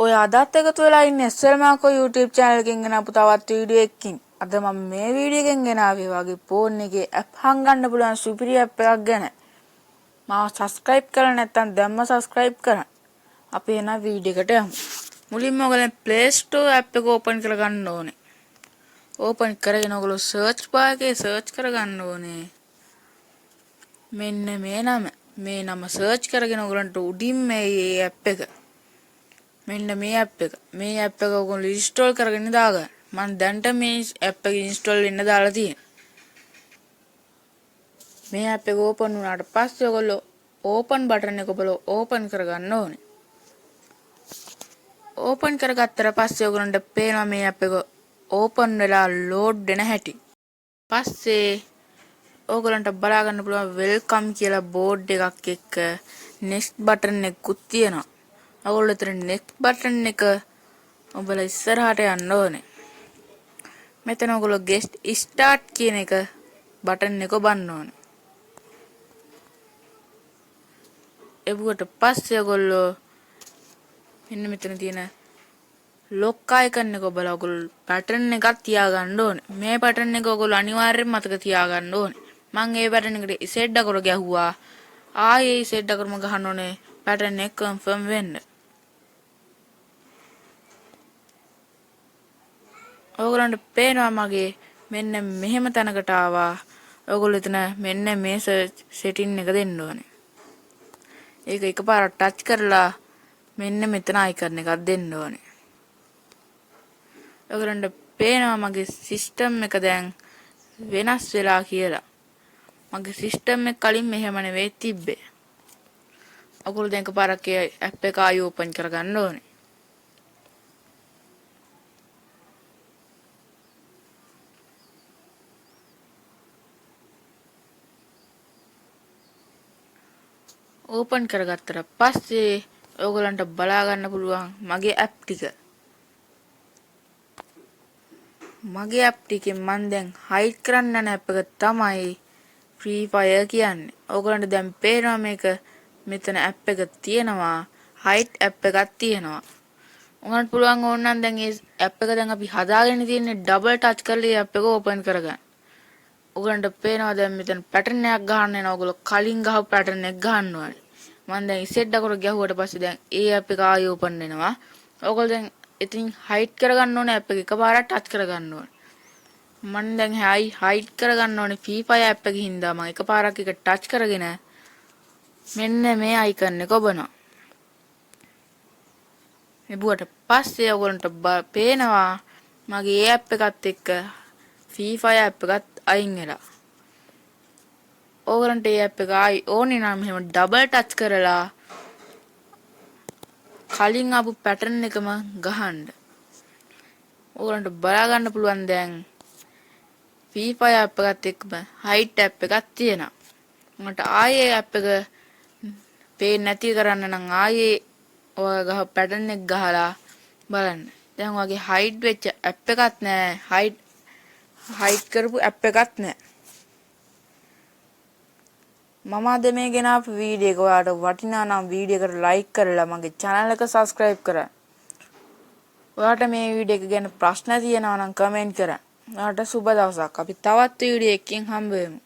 ඔය අදත් එකතු වෙලා ඉන්නේ SLMACO YouTube channel එකකින් ගෙනාපු තවත් වීඩියෝ එකකින්. අද මම මේ වීඩියෝ එකෙන් ගෙනාවේ වගේ ෆෝන් එකේ app හංගන්න පුළුවන් සුපිරි app එකක් ගැන. මාව subscribe කරලා නැත්නම් දැම්ම subscribe කරන්න. අපි එන වීඩියෝ එකට යමු. මුලින්ම ඔයගොල්ලෝ Play Store app එක open කරගන්න ඕනේ. open කරගෙන ඔයගොල්ලෝ search bar එකේ search කරගන්න ඕනේ. මෙන්න මේ නම search කරගෙන ඔයගොල්ලන්ට උඩින් මේ app එක මෙන්න මේ app එක ඔයගොල්ලෝ install කරගෙන දාගන්න. මම දැන්ට මේ app එක install වෙන්න දාලා තියෙනවා. මේ app එක open වුණාට පස්සේ ඔයගොල්ලෝ open button එක ඔබලා open කරගන්න ඕනේ. open කරගත්තට පස්සේ ඔයගොල්ලන්ට පේනවා මේ app එක open වෙලා load වෙන හැටි. පස්සේ ඔයගොල්ලන්ට බලා ගන්න පුළුවන් welcome කියලා board එකක් එක්ක next button එකකුත් තියෙනවා. ඔයගොල්ලෝ එතන next button එක ඔබලා ඉස්සරහට යන්න ඕනේ. මෙතන ඔයගොල්ලෝ guest start කියන එක button එක ඔබන්න ඕනේ. එවුවට පස්සේ ඔයගොල්ලෝ මෙන්න මෙතන තියෙන lock icon එක ඔබලා ඔයගොල්ලෝ pattern එකක් තියාගන්න ඕනේ. මේ pattern එක ඔයගොල්ලෝ අනිවාර්යයෙන්ම මතක තියාගන්න ඕනේ. මම ඒ pattern එකට Z අකුර ගැහුවා. ආයේ Z අකුරම ගහන්න ඕනේ pattern එක confirm වෙන්න. ඔයගොල්ලන්ට පේනවා මගේ මෙන්න මෙහෙම තැනකට ආවා. ඔයගොල්ලෝ එතන මෙන්න මේ setting එක දෙන්න ඕනේ. ඒක එකපාරට ටච් කරලා මෙන්න මෙතන icon එකක් දෙන්න ඕනේ. ඔයගොල්ලන්ට පේනවා මගේ system එක දැන් වෙනස් වෙලා කියලා. මගේ system එක කලින් මෙහෙම නෙවෙයි තිබ්බේ. ඔයගොල්ලෝ දැන් එකපාරක් ඒ app එක ආයෙ open කරගන්න ඕනේ. open කරගත්තට පස්සේ ඔයගොල්ලන්ට බලා ගන්න පුළුවන් මගේ app ටික. මගේ app ටිකෙන් මම දැන් hide කරන්න යන app එක තමයි Free Fire කියන්නේ. ඔයගොල්ලන්ට දැන් පේනවා මේක මෙතන app එක තියෙනවා, hide app එකක් තියෙනවා. ඔයගොල්ලන්ට පුළුවන් ඕන නම් දැන් මේ app එක දැන් අපි හදාගෙන තියෙන්නේ double touch කරලා මේ app එක open කරගන්න. ඔයගොල්ලන්ට පේනවා දැන් මෙතන pattern එකක් ගහන්න වෙනවා. ඔයගොල්ලෝ කලින් ගහපු pattern එක ගහන්න ඕනේ. මම දැන් Z අකුර ගැහුවට පස්සේ දැන් ඒ app එක ආයෙ open වෙනවා. ඔයගොල්ලෝ දැන් ඉතින් hide කරගන්න ඕනේ app එක එකපාරට touch කරගන්න ඕනේ. මම දැන් hide කරගන්න ඕනේ Free Fire app එකකින් හින්දා මම එකපාරක් එක touch කරගෙන මෙන්න මේ icon එක ඔබනවා. එබුවට පස්සේ ඔයගොල්ලන්ට පේනවා මගේ ඒ app එකත් එක්ක Free Fire app එකත් අයින් වෙලා. ඔයගොල්ලන්ට ඒ app එක ආයි ඕනේ නම් එහෙම double touch කරලා කලින් ආපු pattern එකම ගහන්න. ඔයගොල්ලන්ට බලා ගන්න පුළුවන් දැන් Free Fire app එකත් එක්කම hide app එකක් තියෙනවා. මට ආයේ app එක පේන්නේ නැති කරන්න නම් ආයේ ඔය ගහ pattern එක ගහලා බලන්න. දැන් ඔයගේ hide වෙච්ච app එකක් නැහැ. hide කරපු app එකක් නැහැ. මම අද මේ ගෙනාපු වීඩියෝ එක ඔයාලට වටිනා නම් වීඩියෝ එකට like කරලා මගේ channel එක subscribe කරන්න. ඔයාලට මේ වීඩියෝ එක ගැන ප්‍රශ්න තියෙනවා නම් comment කරන්න. ඔයාලට සුබ දවසක්. අපි තවත් වීඩියෝ එකකින් හම්බ වෙමු.